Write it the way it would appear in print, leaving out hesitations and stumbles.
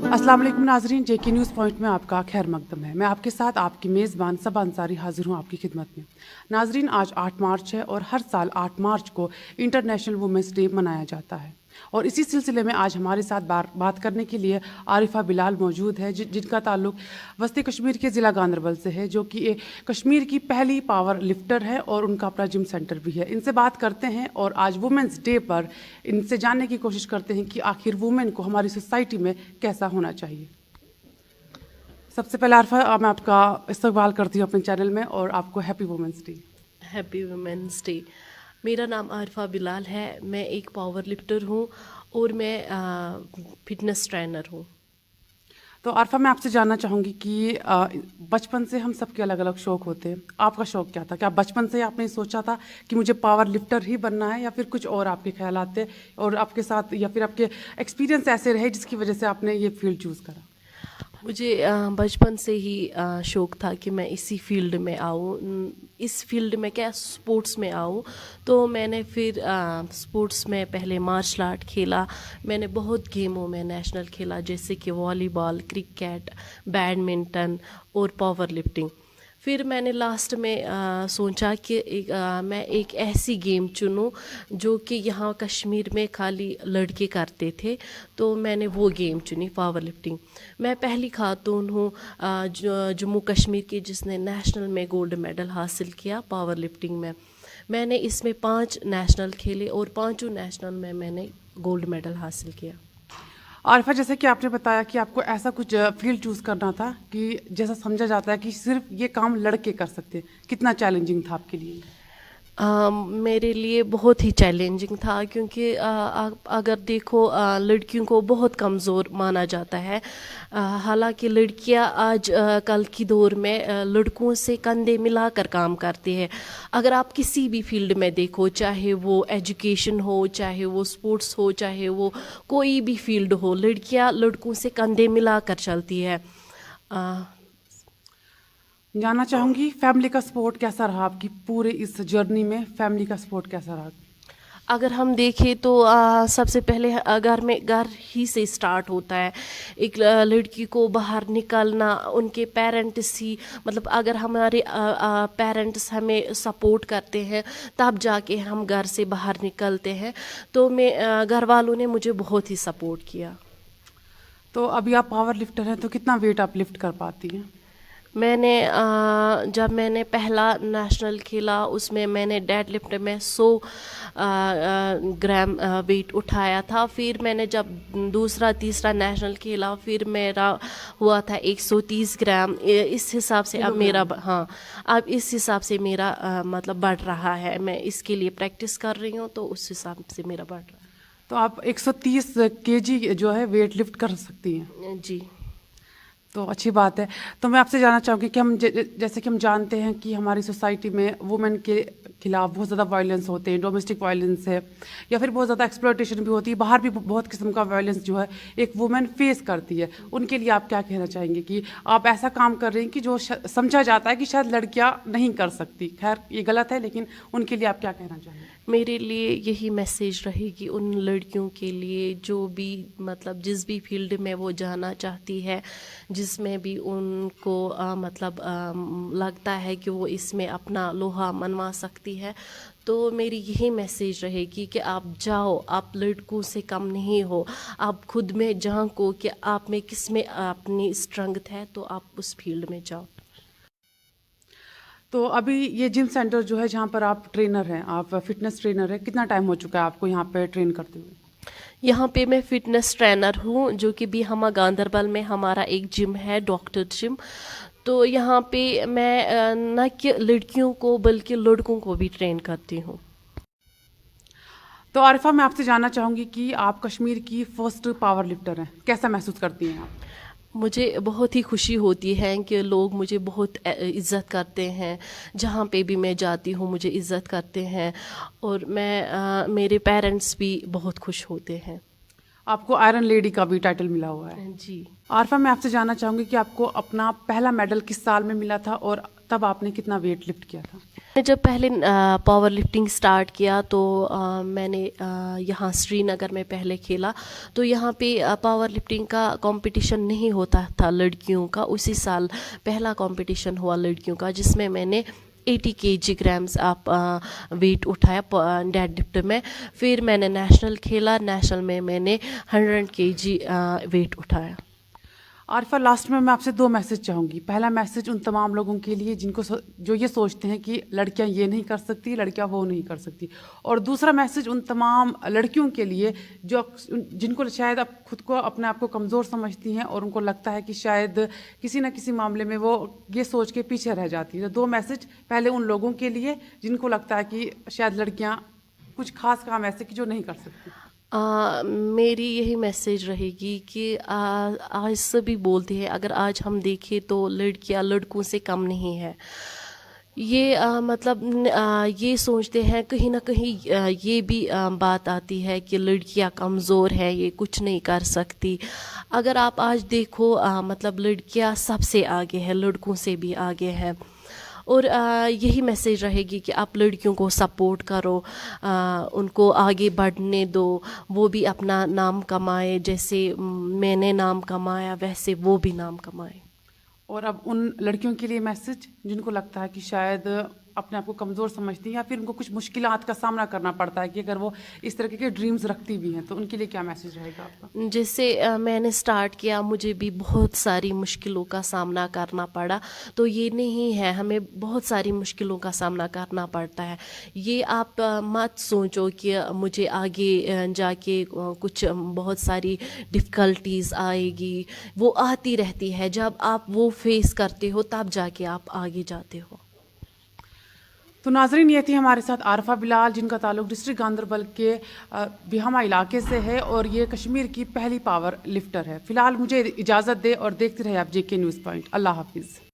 अस्सलाम वालेकुम नाजरीन, JK न्यूज़ पॉइंट में आपका खैर मकदम है। मैं आपके साथ आपकी मेज़बान सबा अंसारी हाजिर हूँ आपकी खिदमत में। नाजरीन, आज 8 मार्च है और हर साल 8 मार्च को इंटरनेशनल वुमेंस डे मनाया जाता है और इसी सिलसिले में आज हमारे साथ बात करने के लिए आरिफा बिलाल मौजूद है, जिनका ताल्लुक वस्ती कश्मीर के ज़िला गांदरबल से है, जो कि कश्मीर की पहली पावर लिफ्टर है और उनका अपना जिम सेंटर भी है। इनसे बात करते हैं और आज वुमेंस डे पर इनसे जानने की कोशिश करते हैं कि आखिर वुमेन को हमारी सोसाइटी में कैसा होना चाहिए। सबसे पहले आरिफा, मैं आपका इस्तकबाल करती हूँ अपने चैनल में और आपको happy women's day. Happy women's day. मेरा नाम आरिफा बिलाल है, मैं एक पावर लिफ्टर हूँ और मैं फिटनेस ट्रेनर हूँ। तो आरिफा, मैं आपसे जानना चाहूँगी कि बचपन से हम सबके अलग अलग शौक़ होते हैं। आपका शौक़ क्या था? क्या बचपन से आपने सोचा था कि मुझे पावर लिफ्टर ही बनना है, या फिर कुछ और आपके ख्यालात थे और आपके साथ, या फिर आपके एक्सपीरियंस ऐसे रहे जिसकी वजह से आपने ये फील्ड चूज़ करा? मुझे बचपन से ही शौक़ था कि मैं इसी फील्ड में आऊँ, इस फील्ड में क्या स्पोर्ट्स में आऊँ। तो मैंने फिर स्पोर्ट्स में पहले मार्शल आर्ट खेला। मैंने बहुत गेमों में नेशनल खेला, जैसे कि वॉलीबॉल, क्रिकेट, बैडमिंटन और पावर लिफ्टिंग। फिर मैंने लास्ट में सोचा कि मैं एक ऐसी गेम चुनूं जो कि यहाँ कश्मीर में खाली लड़के करते थे, तो मैंने वो गेम चुनी, पावर लिफ्टिंग। मैं पहली खातून हूँ जम्मू कश्मीर की जिसने नेशनल में गोल्ड मेडल हासिल किया पावर लिफ्टिंग में। मैंने इसमें 5 नेशनल खेले और 5 नेशनल में मैंने गोल्ड मेडल हासिल किया। आरिफा, जैसे कि आपने बताया कि आपको ऐसा कुछ फील्ड चूज़ करना था कि जैसा समझा जाता है कि सिर्फ ये काम लड़के कर सकते हैं, कितना चैलेंजिंग था आपके लिए? मेरे लिए बहुत ही चैलेंजिंग था, क्योंकि अगर देखो लड़कियों को बहुत कमज़ोर माना जाता है। हालांकि लड़कियां आज कल की दौर में लड़कों से कंधे मिलाकर काम करती है। अगर आप किसी भी फील्ड में देखो, चाहे वो एजुकेशन हो, चाहे वो स्पोर्ट्स हो, चाहे वो कोई भी फील्ड हो, लड़कियां लड़कों से कंधे मिलाकर चलती है। जानना चाहूँगी फैमिली का सपोर्ट कैसा रहा आपकी पूरे इस जर्नी में? फैमिली का सपोर्ट कैसा रहा? अगर हम देखें तो सबसे पहले घर ही से स्टार्ट होता है। एक लड़की को बाहर निकलना उनके पेरेंट्स ही, मतलब अगर हमारे पेरेंट्स हमें सपोर्ट करते हैं तब जाके हम घर से बाहर निकलते हैं। तो घर वालों ने मुझे बहुत ही सपोर्ट किया। तो अभी आप पावर लिफ्टर हैं, तो कितना वेट आप लिफ्ट कर पाती हैं? मैंने जब मैंने पहला नेशनल खेला उसमें मैंने डेड लिफ्ट में 100 ग्राम वेट उठाया था। फिर मैंने जब दूसरा तीसरा नेशनल खेला फिर मेरा हुआ था 130 ग्राम। इस हिसाब से अब मेरा अब इस हिसाब से मेरा मतलब बढ़ रहा है। मैं इसके लिए प्रैक्टिस कर रही हूँ, तो उस हिसाब से मेरा बढ़ रहा है। तो आप 130 kg जो है वेट लिफ्ट कर सकती हैं? जी, तो अच्छी बात है। तो मैं आपसे जानना चाहूँगी कि हम जैसे कि हम जानते हैं कि हमारी सोसाइटी में वुमेन के खिलाफ बहुत ज़्यादा वायलेंस होते हैं, डोमेस्टिक वायलेंस है या फिर बहुत ज़्यादा एक्सप्लॉयटेशन भी होती है, बाहर भी बहुत किस्म का वायलेंस जो है एक वुमेन फेस करती है। उनके लिए आप क्या कहना चाहेंगे कि आप ऐसा काम कर रहे हैं कि जो समझा जाता है कि शायद लड़कियाँ नहीं कर सकती? खैर ये गलत है, लेकिन उनके लिए आप क्या कहना चाहेंगे? मेरे लिए यही मैसेज रहेगी उन लड़कियों के लिए जो भी मतलब जिस भी फील्ड में वो जाना चाहती है, जिसमें भी उनको लगता है कि वो इसमें अपना लोहा मनवा सकती है। तो मेरी यही मैसेज रहेगी कि आप जाओ, आप लड़कों से कम नहीं हो। आप खुद में झांको कि आप में किस में अपनी स्ट्रेंथ है, तो आप उस फील्ड में जाओ। तो अभी ये जिम सेंटर जो है जहाँ पर आप ट्रेनर हैं, आप फिटनेस ट्रेनर हैं, कितना टाइम हो चुका है आपको यहाँ पे ट्रेन करते हुए? यहाँ पे मैं फ़िटनेस ट्रेनर हूँ, जो कि भी हम गांदरबल में हमारा एक जिम है, डॉक्टर जिम। तो यहाँ पे मैं न कि लड़कियों को बल्कि लड़कों को भी ट्रेन करती हूँ। तो आरिफा, मैं आपसे जानना चाहूँगी कि आप कश्मीर की फर्स्ट पावर लिफ्टर हैं, कैसा महसूस करती हैं आप? मुझे बहुत ही खुशी होती है कि लोग मुझे बहुत इज़्ज़त करते हैं। जहाँ पे भी मैं जाती हूँ मुझे इज़्ज़त करते हैं और मेरे पेरेंट्स भी बहुत खुश होते हैं। आपको आयरन लेडी का भी टाइटल मिला हुआ है। जी। आरिफा, मैं आपसे जानना चाहूँगी कि आपको अपना पहला मेडल किस साल में मिला था और तब आपने कितना वेट लिफ्ट किया था? मैंने जब पहले पावर लिफ्टिंग स्टार्ट किया तो मैंने यहाँ श्रीनगर में पहले खेला, तो यहाँ पे पावर लिफ्टिंग का कंपटीशन नहीं होता था लड़कियों का। उसी साल पहला कंपटीशन हुआ लड़कियों का, जिसमें मैंने 80 kg आप वेट उठाया डेड लिफ्ट में। फिर मैंने नेशनल खेला, नेशनल में मैंने 100 kg वेट उठाया। आरिफा, लास्ट में मैं आपसे 2 मैसेज चाहूँगी। पहला मैसेज उन तमाम लोगों के लिए जिनको जो ये सोचते हैं कि लड़कियां ये नहीं कर सकती, लड़कियां वो नहीं कर सकती, और दूसरा मैसेज उन तमाम लड़कियों के लिए जो जिनको शायद अब खुद को अपने आप को कमज़ोर समझती हैं और उनको लगता है कि शायद किसी न किसी मामले में वो ये सोच के पीछे रह जाती है। तो 2 मैसेज पहले उन लोगों के लिए जिनको लगता है कि शायद लड़कियाँ कुछ खास काम ऐसे कि जो नहीं कर सकती। मेरी यही मैसेज रहेगी कि आज सभी बोलते हैं, अगर आज हम देखें तो लड़कियां लड़कों से कम नहीं है। ये ये सोचते हैं कहीं ना कहीं ये भी बात आती है कि लड़कियां कमज़ोर है, ये कुछ नहीं कर सकती। अगर आप आज देखो लड़कियां सबसे आगे है, लड़कों से भी आगे है। और यही मैसेज रहेगी कि आप लड़कियों को सपोर्ट करो, उनको आगे बढ़ने दो, वो भी अपना नाम कमाए, जैसे मैंने नाम कमाया वैसे वो भी नाम कमाए। और अब उन लड़कियों के लिए मैसेज जिनको लगता है कि शायद अपने आप को कमज़ोर समझती हैं या फिर उनको कुछ मुश्किलात का सामना करना पड़ता है कि अगर वो इस तरह के ड्रीम्स रखती भी हैं, तो उनके लिए क्या मैसेज रहेगा आपका? जैसे मैंने स्टार्ट किया, मुझे भी बहुत सारी मुश्किलों का सामना करना पड़ा। तो ये नहीं है, हमें बहुत सारी मुश्किलों का सामना करना पड़ता है। ये आप मत सोचो कि मुझे आगे जाके कुछ बहुत सारी डिफ़िकल्टीज़ आएगी। वो आती रहती है, जब आप वो फेस करते हो तब जाके आप आगे जाते हो। तो नाज़रीन, ये थी हमारे साथ आरिफा बिलाल, जिनका ताल्लुक डिस्ट्रिक्ट गांदरबल के बिहामा इलाके से है और ये कश्मीर की पहली पावर लिफ्टर है। फ़िलहाल मुझे इजाज़त दे और देखते रहे आप JK न्यूज़ पॉइंट। अल्लाह हाफिज़।